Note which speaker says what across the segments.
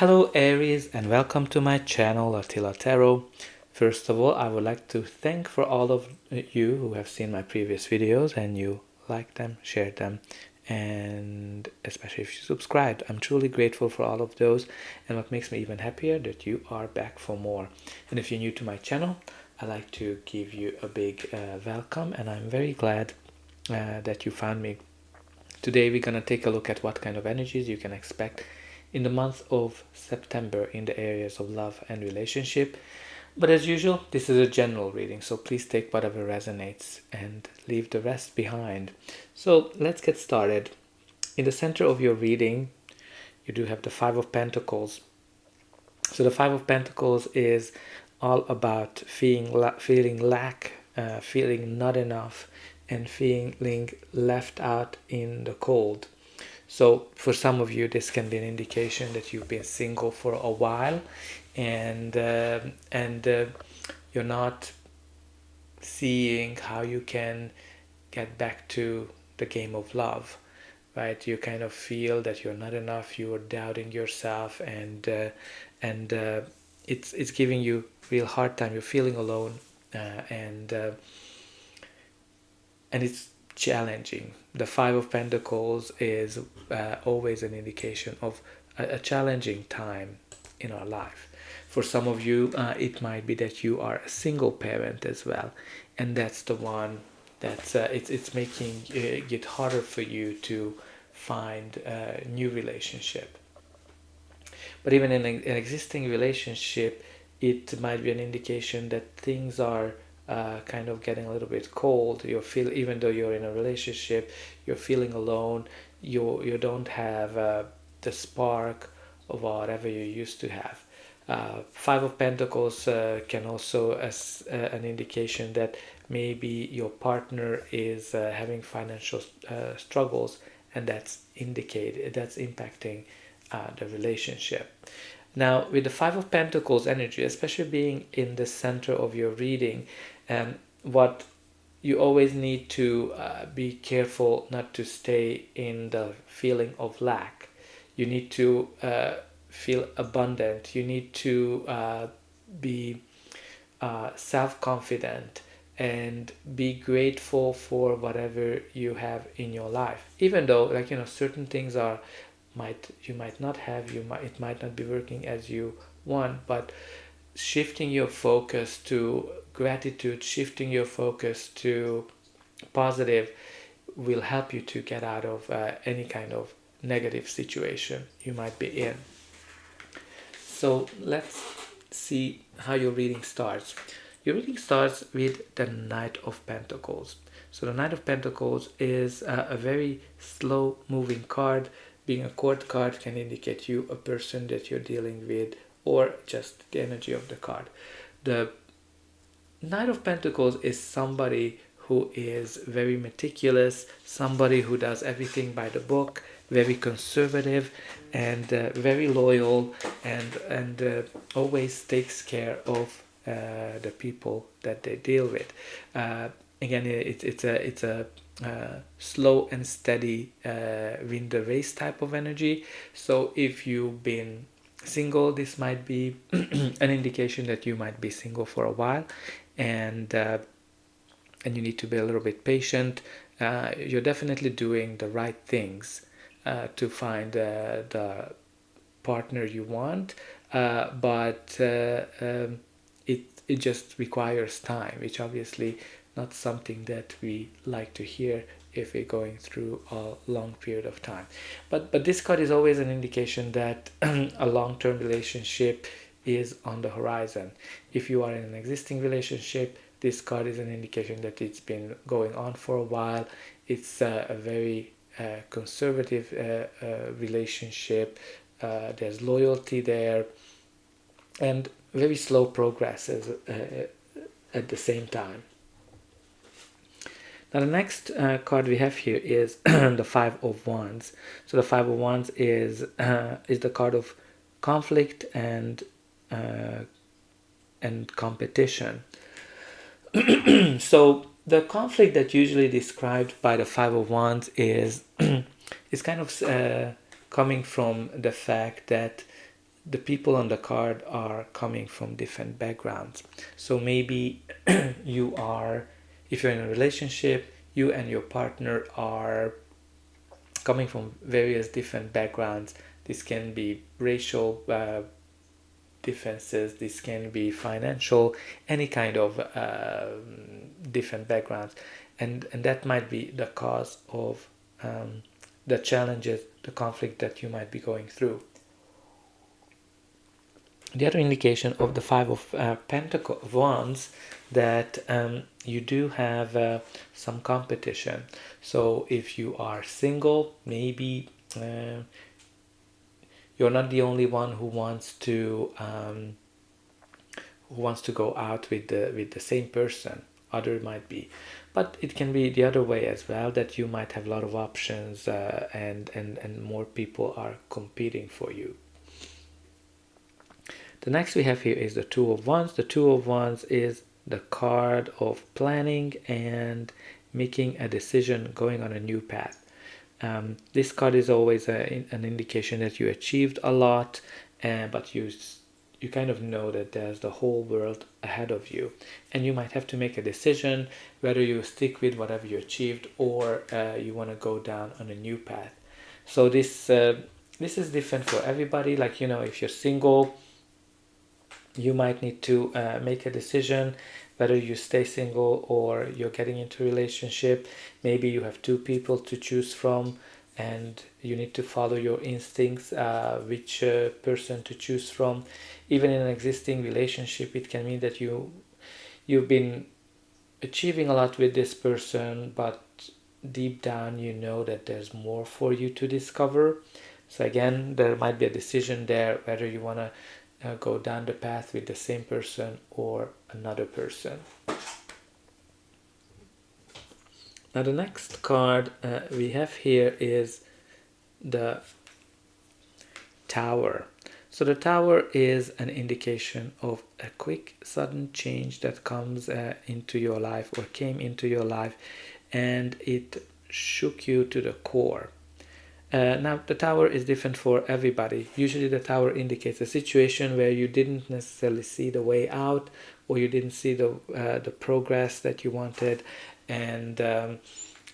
Speaker 1: Hello Aries and welcome to my channel Attila Tarot. First of all, I would like to thank for all of you who have seen my previous videos and you liked them, shared them, and especially if you subscribed. I'm truly grateful for all of those, and what makes me even happier that you are back for more. And if you're new to my channel, I'd like to give you a big welcome, and I'm very glad that you found me. Today we're gonna take a look at what kind of energies you can expect in the month of September in the areas of love and relationship. But as usual, this is a general reading, so please take whatever resonates and leave the rest behind. So let's get started. In the center of your reading, you do have the Five of Pentacles. So the Five of Pentacles is all about feeling lack, feeling not enough, and feeling left out in the cold. So for some of you, this can be an indication that you've been single for a while, and you're not seeing how you can get back to the game of love, right? You kind of feel that you're not enough. You are doubting yourself, and it's giving you real hard time. You're feeling alone, and it's challenging. The Five of Pentacles is always an indication of a challenging time in our life. For some of you, it might be that you are a single parent as well, and that's the one that's it's making it harder for you to find a new relationship. But even in an existing relationship, it might be an indication that things are kind of getting a little bit cold. You feel, even though you're in a relationship, you're feeling alone. You don't have the spark of whatever you used to have. Five of Pentacles can also as an indication that maybe your partner is having financial struggles, and that's impacting the relationship. Now, with the Five of Pentacles energy, especially being in the center of your reading, what you always need to be careful not to stay in the feeling of lack. You need to feel abundant. You need to be self-confident and be grateful for whatever you have in your life. Even though, like, certain things you might not have, it might not be working as you want, but shifting your focus to gratitude, shifting your focus to positive will help you to get out of any kind of negative situation you might be in. So let's see how your reading starts. Your reading starts with the Knight of Pentacles. So the Knight of Pentacles is a very slow moving card. Being a court card can indicate you a person that you're dealing with, or just the energy of the card. The Knight of Pentacles is somebody who is very meticulous, somebody who does everything by the book, very conservative, and very loyal, and always takes care of the people that they deal with. Again, it's a slow and steady win the race type of energy. So if you've been single, this might be an indication that you might be single for a while, and you need to be a little bit patient. You're definitely doing the right things to find the partner you want, but it just requires time, which obviously not something that we like to hear if we're going through a long period of time. But this card is always an indication that a long-term relationship is on the horizon. If you are in an existing relationship, this card is an indication that it's been going on for a while. It's a very conservative relationship. There's loyalty there, and very slow progress at the same time. Now the next card we have here is the Five of Wands. So the Five of Wands is the card of conflict and competition. So the conflict that usually described by the Five of Wands is kind of coming from the fact that the people on the card are coming from different backgrounds. So maybe you are, if you're in a relationship, you and your partner are coming from various different backgrounds. This can be racial differences, this can be financial, any kind of different backgrounds, and that might be the cause of the challenges, the conflict that you might be going through. The other indication of the Five of Pentacles Wands, that you do have some competition. So if you are single, maybe you're not the only one who wants to go out with the same person. Other might be, but it can be the other way as well, that you might have a lot of options and more people are competing for you. The next we have here is the Two of Wands. The Two of Wands is the card of planning and making a decision, going on a new path. This card is always an indication that you achieved a lot, but you kind of know that there's the whole world ahead of you, and you might have to make a decision whether you stick with whatever you achieved or you want to go down on a new path. So this is different for everybody. Like, if you're single, you might need to make a decision whether you stay single or you're getting into a relationship. Maybe you have two people to choose from and you need to follow your instincts, which person to choose from. Even in an existing relationship, it can mean that you've been achieving a lot with this person, but deep down you know that there's more for you to discover. So again, there might be a decision there whether you want to go down the path with the same person or another person. Now the next card we have here is the Tower. So the Tower is an indication of a quick, sudden change that comes into your life or came into your life, and it shook you to the core. Now the Tower is different for everybody. Usually the Tower indicates a situation where you didn't necessarily see the way out, or you didn't see the progress that you wanted, and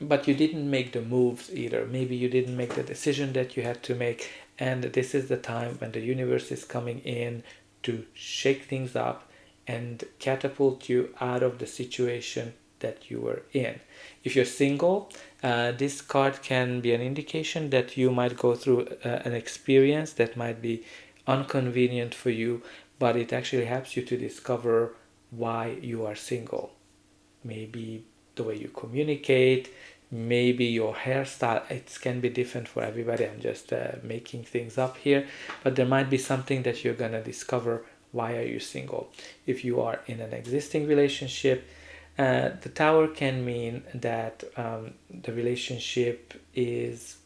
Speaker 1: but you didn't make the moves either. Maybe you didn't make the decision that you had to make, and this is the time when the universe is coming in to shake things up and catapult you out of the situation that you were in. If you're single, this card can be an indication that you might go through an experience that might be inconvenient for you, but it actually helps you to discover why you are single. Maybe the way you communicate, maybe your hairstyle. It can be different for everybody. I'm just making things up here, but there might be something that you're gonna discover. Why are you single? If you are in an existing relationship, the Tower can mean that the relationship is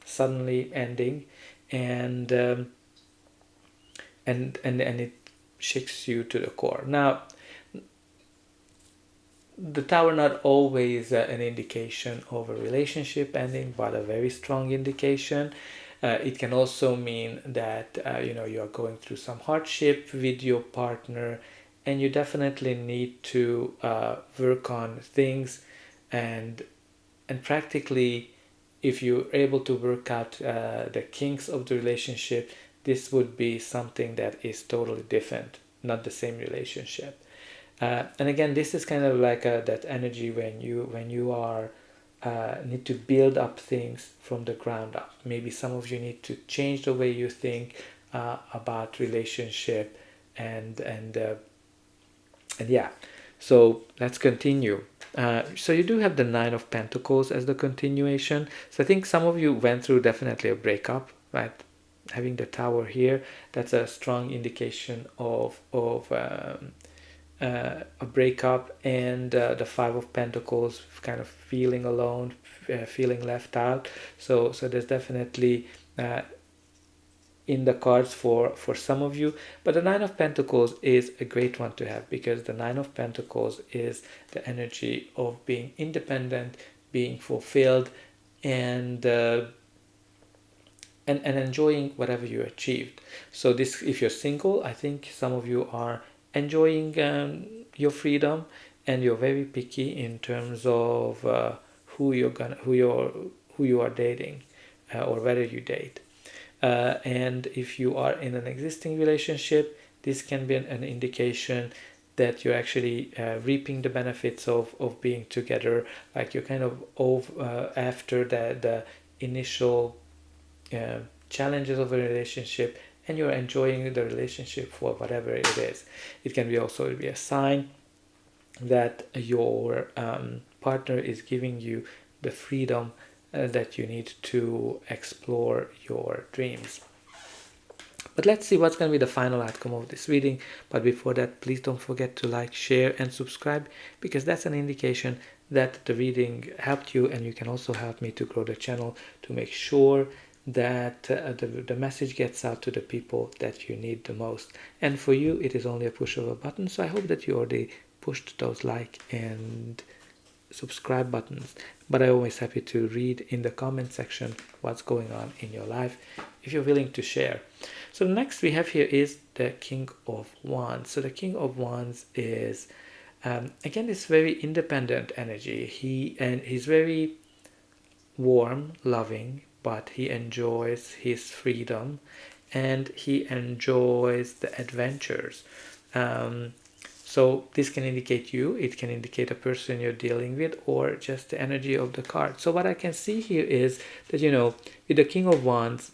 Speaker 1: suddenly ending, and it shakes you to the core. Now, the Tower not always an indication of a relationship ending, but a very strong indication. It can also mean that you are going through some hardship with your partner, and you definitely need to work on things, and practically, if you're able to work out the kinks of the relationship, this would be something that is totally different, not the same relationship. And again, this is kind of like that energy when you are need to build up things from the ground up. Maybe some of you need to change the way you think about relationship, and yeah. So let's continue. So you do have the Nine of Pentacles as the continuation. So I think some of you went through definitely a breakup, right? Having the Tower here, that's a strong indication of a breakup, and the Five of Pentacles, kind of feeling alone, feeling left out. So there's definitely in the cards for some of you. But the Nine of Pentacles is a great one to have, because the Nine of Pentacles is the energy of being independent, being fulfilled, and and enjoying whatever you achieved. So this, if you're single, I think some of you are enjoying your freedom, and you're very picky in terms of who you are dating, or whether you date. And if you are in an existing relationship, this can be an indication that you're actually reaping the benefits of being together. Like you're kind of after the initial uh, challenges of a relationship, and you're enjoying the relationship for whatever it is. It can be also be a sign that your partner is giving you the freedom that you need to explore your dreams. But let's see what's going to be the final outcome of this reading. But before that, please don't forget to like, share, and subscribe, because that's an indication that the reading helped you, and you can also help me to grow the channel to make sure that the message gets out to the people that you need the most. And for you, it is only a push of a button. So I hope that you already pushed those like and subscribe buttons. But I'm always happy to read in the comment section what's going on in your life if you're willing to share. So the next we have here is the King of Wands. So the King of Wands is again this very independent energy. He's very warm, loving, but he enjoys his freedom, and he enjoys the adventures. Um, so this can indicate you, it can indicate a person you're dealing with, or just the energy of the card. So what I can see here is that, with the King of Wands,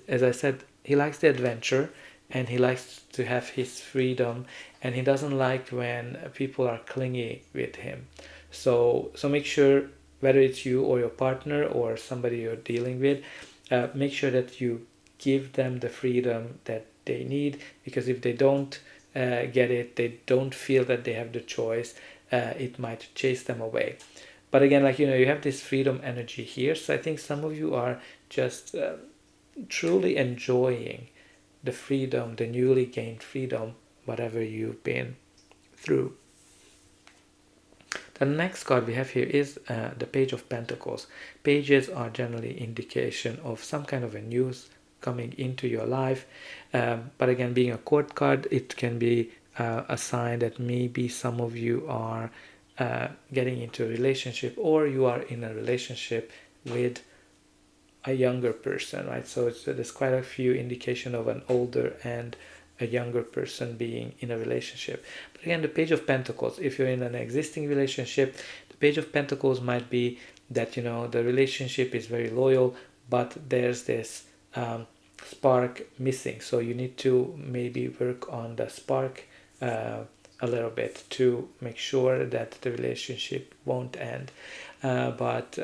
Speaker 1: as I said, he likes the adventure, and he likes to have his freedom, and he doesn't like when people are clingy with him. So make sure, whether it's you or your partner or somebody you're dealing with, make sure that you give them the freedom that they need, because if they don't get it, they don't feel that they have the choice, it might chase them away. But again, you have this freedom energy here, so I think some of you are just truly enjoying the freedom, the newly gained freedom, whatever you've been through. The next card we have here is the Page of Pentacles. Pages are generally indication of some kind of a news coming into your life. But again, being a court card, it can be a sign that maybe some of you are getting into a relationship, or you are in a relationship with a younger person, right? So there's quite a few indication of an older and a younger person being in a relationship. But again, the Page of Pentacles, if you're in an existing relationship, the Page of Pentacles might be that the relationship is very loyal, but there's this spark missing. So you need to maybe work on the spark a little bit to make sure that the relationship won't end. But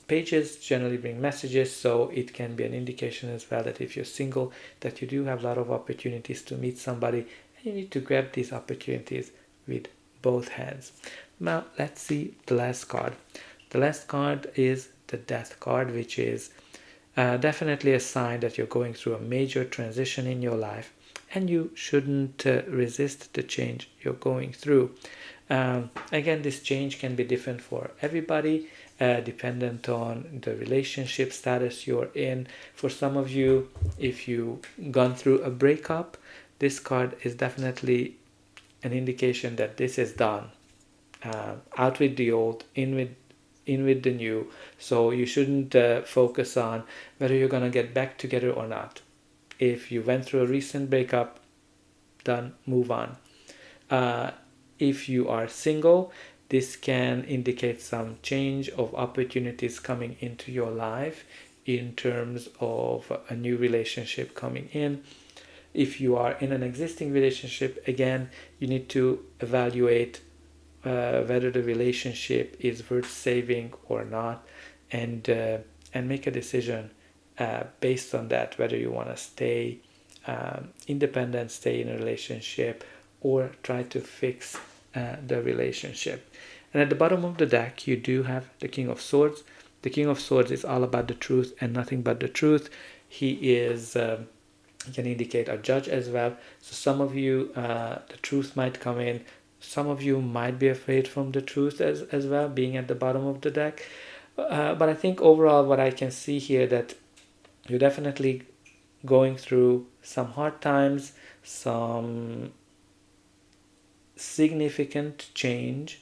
Speaker 1: pages generally bring messages, so it can be an indication as well that if you're single, that you do have a lot of opportunities to meet somebody, and you need to grab these opportunities with both hands. Now let's see the last card. The last card is the Death card, which is definitely a sign that you're going through a major transition in your life, and you shouldn't resist the change you're going through. Again, this change can be different for everybody, dependent on the relationship status you're in. For some of you, if you've gone through a breakup, this card is definitely an indication that this is done. Out with the old, in with the new. So you shouldn't focus on whether you're going to get back together or not. If you went through a recent breakup, done, move on. If you are single, this can indicate some change of opportunities coming into your life in terms of a new relationship coming in. If you are in an existing relationship, again, you need to evaluate whether the relationship is worth saving or not, and make a decision based on that, whether you want to stay independent, stay in a relationship, or try to fix the relationship. And at the bottom of the deck, you do have the King of Swords. The King of Swords is all about the truth and nothing but the truth. He is can indicate a judge as well. So some of you, the truth might come in. Some of you might be afraid from the truth as well, being at the bottom of the deck. But I think overall, what I can see here, that You're definitely going through some hard times, some significant change,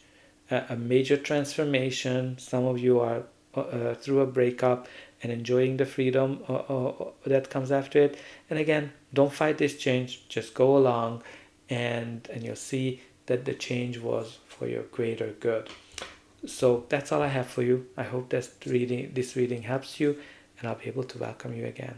Speaker 1: a major transformation. Some of you are through a breakup and enjoying the freedom that comes after it. And again, don't fight this change, just go along, and you'll see that the change was for your greater good. So that's all I have for you. I hope that this reading helps you, and I'll be able to welcome you again.